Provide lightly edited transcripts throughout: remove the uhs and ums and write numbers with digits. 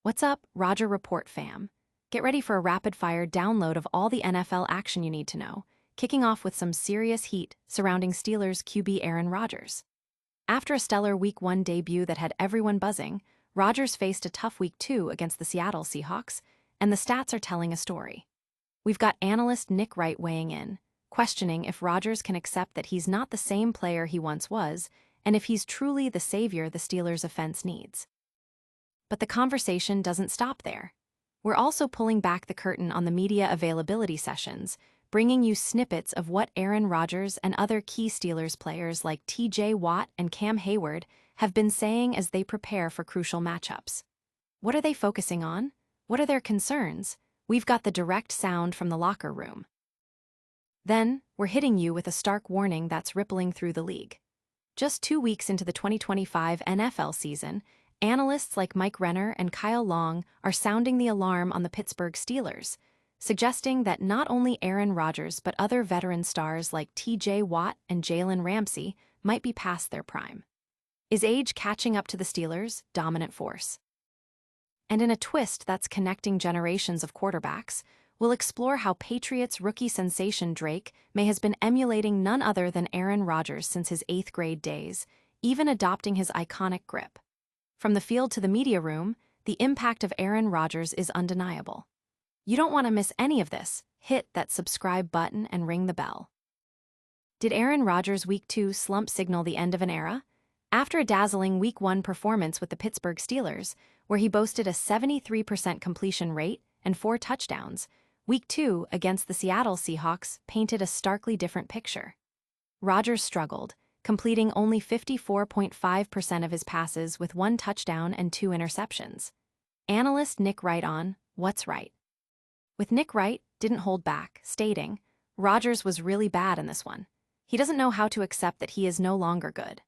What's up, Roger Report fam? Get ready for a rapid-fire download of all the NFL action you need to know, kicking off with some serious heat surrounding Steelers QB Aaron Rodgers. After a stellar Week 1 debut that had everyone buzzing, Rodgers faced a tough Week 2 against the Seattle Seahawks, and the stats are telling a story. We've got analyst Nick Wright weighing in, questioning if Rodgers can accept that he's not the same player he once was, and if he's truly the savior the Steelers' offense needs. But the conversation doesn't stop there. We're also pulling back the curtain on the media availability sessions, bringing you snippets of what Aaron Rodgers and other key Steelers players like TJ Watt and Cam Heyward have been saying as they prepare for crucial matchups. What are they focusing on? What are their concerns? We've got the direct sound from the locker room. Then, we're hitting you with a stark warning that's rippling through the league. Just 2 weeks into the 2025 NFL season, analysts like Mike Renner and Kyle Long are sounding the alarm on the Pittsburgh Steelers, suggesting that not only Aaron Rodgers but other veteran stars like TJ Watt and Jalen Ramsey might be past their prime. Is age catching up to the Steelers' dominant force? And in a twist that's connecting generations of quarterbacks, we'll explore how Patriots rookie sensation Drake Maye has been emulating none other than Aaron Rodgers since his 8th grade days, even adopting his iconic grip. From the field to the media room, the impact of Aaron Rodgers is undeniable. You don't want to miss any of this. Hit that subscribe button and ring the bell. Did Aaron Rodgers' Week 2 slump signal the end of an era? After a dazzling Week 1 performance with the Pittsburgh Steelers, where he boasted a 73% completion rate and 4 touchdowns, Week 2 against the Seattle Seahawks painted a starkly different picture. Rodgers struggled, completing only 54.5% of his passes with 1 touchdown and 2 interceptions. Analyst Nick Wright on What's Right? With Nick Wright, didn't hold back, stating, Rodgers was really bad in this one. He doesn't know how to accept that he is no longer good.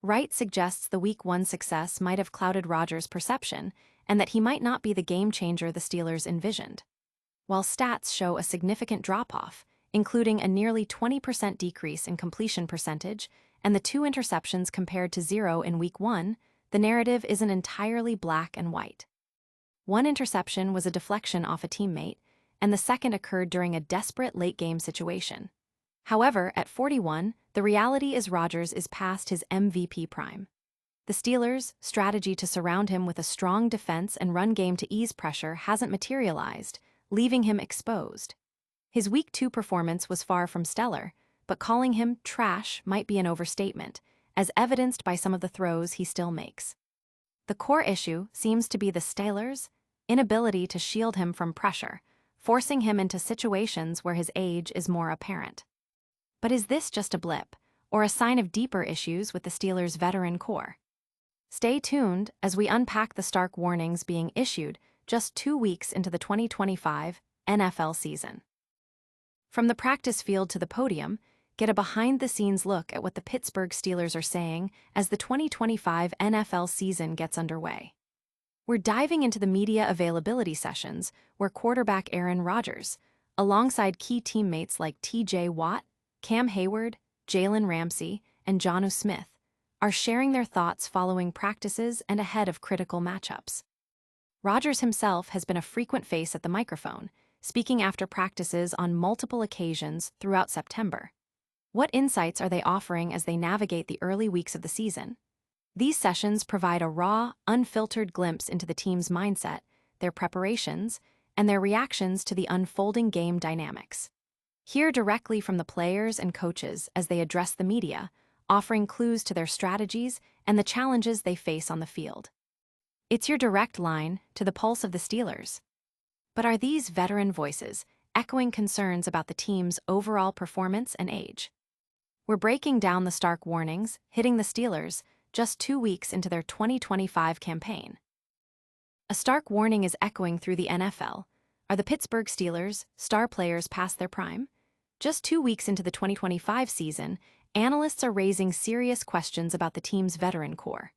Wright suggests the Week 1 success might have clouded Rodgers' perception and that he might not be the game-changer the Steelers envisioned. While stats show a significant drop-off, including a nearly 20% decrease in completion percentage and the 2 interceptions compared to 0 in Week 1, the narrative isn't entirely black and white. 1 interception was a deflection off a teammate, and the second occurred during a desperate late-game situation. However, at 41, the reality is Rodgers is past his MVP prime. The Steelers' strategy to surround him with a strong defense and run game to ease pressure hasn't materialized, leaving him exposed. His Week 2 performance was far from stellar, but calling him trash might be an overstatement, as evidenced by some of the throws he still makes. The core issue seems to be the Steelers' inability to shield him from pressure, forcing him into situations where his age is more apparent. But is this just a blip, or a sign of deeper issues with the Steelers' veteran core? Stay tuned as we unpack the stark warnings being issued just 2 weeks into the 2025 NFL season. From the practice field to the podium, get a behind-the-scenes look at what the Pittsburgh Steelers are saying as the 2025 NFL season gets underway. We're diving into the media availability sessions where quarterback Aaron Rodgers, alongside key teammates like TJ Watt, Cam Heyward, Jalen Ramsey, and Jonnu Smith, are sharing their thoughts following practices and ahead of critical matchups. Rodgers himself has been a frequent face at the microphone, speaking after practices on multiple occasions throughout September. What insights are they offering as they navigate the early weeks of the season? These sessions provide a raw, unfiltered glimpse into the team's mindset, their preparations, and their reactions to the unfolding game dynamics. Hear directly from the players and coaches as they address the media, offering clues to their strategies and the challenges they face on the field. It's your direct line to the pulse of the Steelers. But are these veteran voices echoing concerns about the team's overall performance and age? We're breaking down the stark warnings hitting the Steelers just 2 weeks into their 2025 campaign. A stark warning is echoing through the NFL. Are the Pittsburgh Steelers' star players past their prime? Just 2 weeks into the 2025 season, analysts are raising serious questions about the team's veteran core.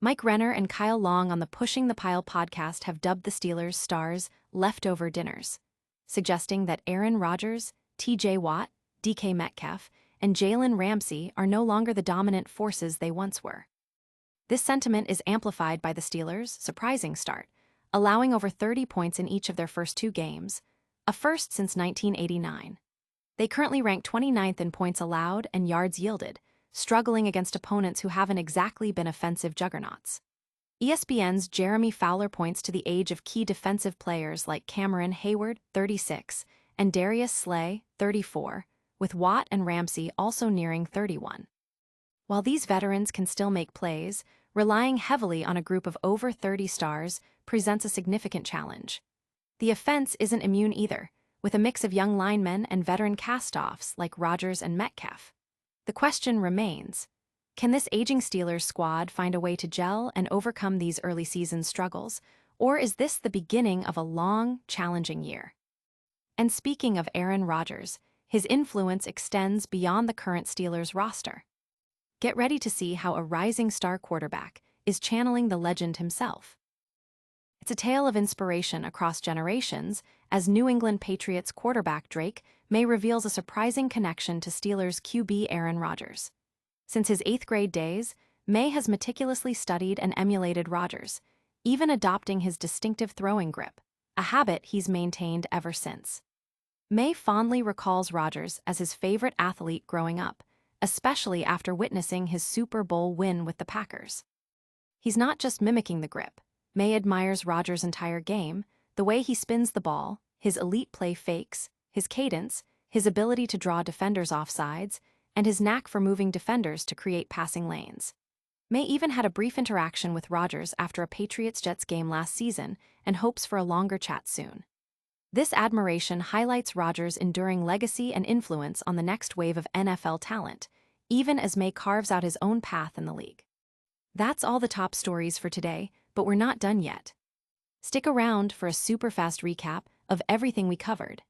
Mike Renner and Kyle Long on the Pushing the Pile podcast have dubbed the Steelers' stars leftover dinners, suggesting that Aaron Rodgers, TJ Watt, DK Metcalf, and Jalen Ramsey are no longer the dominant forces they once were. This sentiment is amplified by the Steelers' surprising start, allowing over 30 points in each of their first 2 games, a first since 1989. They currently rank 29th in points allowed and yards yielded, struggling against opponents who haven't exactly been offensive juggernauts. ESPN's Jeremy Fowler points to the age of key defensive players like Cameron Heyward, 36, and Darius Slay, 34, with Watt and Ramsey also nearing 31. While these veterans can still make plays, relying heavily on a group of over 30 stars presents a significant challenge. The offense isn't immune either, with a mix of young linemen and veteran cast-offs like Rodgers and Metcalf. The question remains, can this aging Steelers squad find a way to gel and overcome these early season struggles, or is this the beginning of a long, challenging year? And speaking of Aaron Rodgers, his influence extends beyond the current Steelers roster. Get ready to see how a rising star quarterback is channeling the legend himself. It's a tale of inspiration across generations as New England Patriots quarterback Drake Maye reveals a surprising connection to Steelers QB Aaron Rodgers. Since his 8th grade days, Maye has meticulously studied and emulated Rodgers, even adopting his distinctive throwing grip, a habit he's maintained ever since. Maye fondly recalls Rodgers as his favorite athlete growing up, especially after witnessing his Super Bowl win with the Packers. He's not just mimicking the grip. Maye admires Rodgers' entire game, the way he spins the ball, his elite play fakes, his cadence, his ability to draw defenders off sides, and his knack for moving defenders to create passing lanes. Maye even had a brief interaction with Rodgers after a Patriots-Jets game last season and hopes for a longer chat soon. This admiration highlights Rodgers' enduring legacy and influence on the next wave of NFL talent, even as Maye carves out his own path in the league. That's all the top stories for today, but we're not done yet. Stick around for a super fast recap of everything we covered.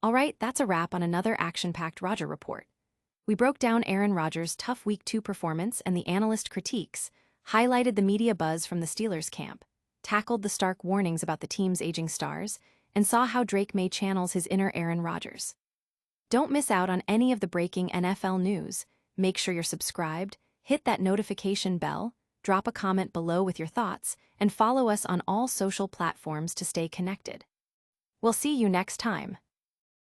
Alright, that's a wrap on another action-packed Rodger report. We broke down Aaron Rodgers' tough Week 2 performance and the analyst critiques, highlighted the media buzz from the Steelers camp, tackled the stark warnings about the team's aging stars, and saw how Drake Maye channels his inner Aaron Rodgers. Don't miss out on any of the breaking NFL news. Make sure you're subscribed, hit that notification bell, drop a comment below with your thoughts, and follow us on all social platforms to stay connected. We'll see you next time.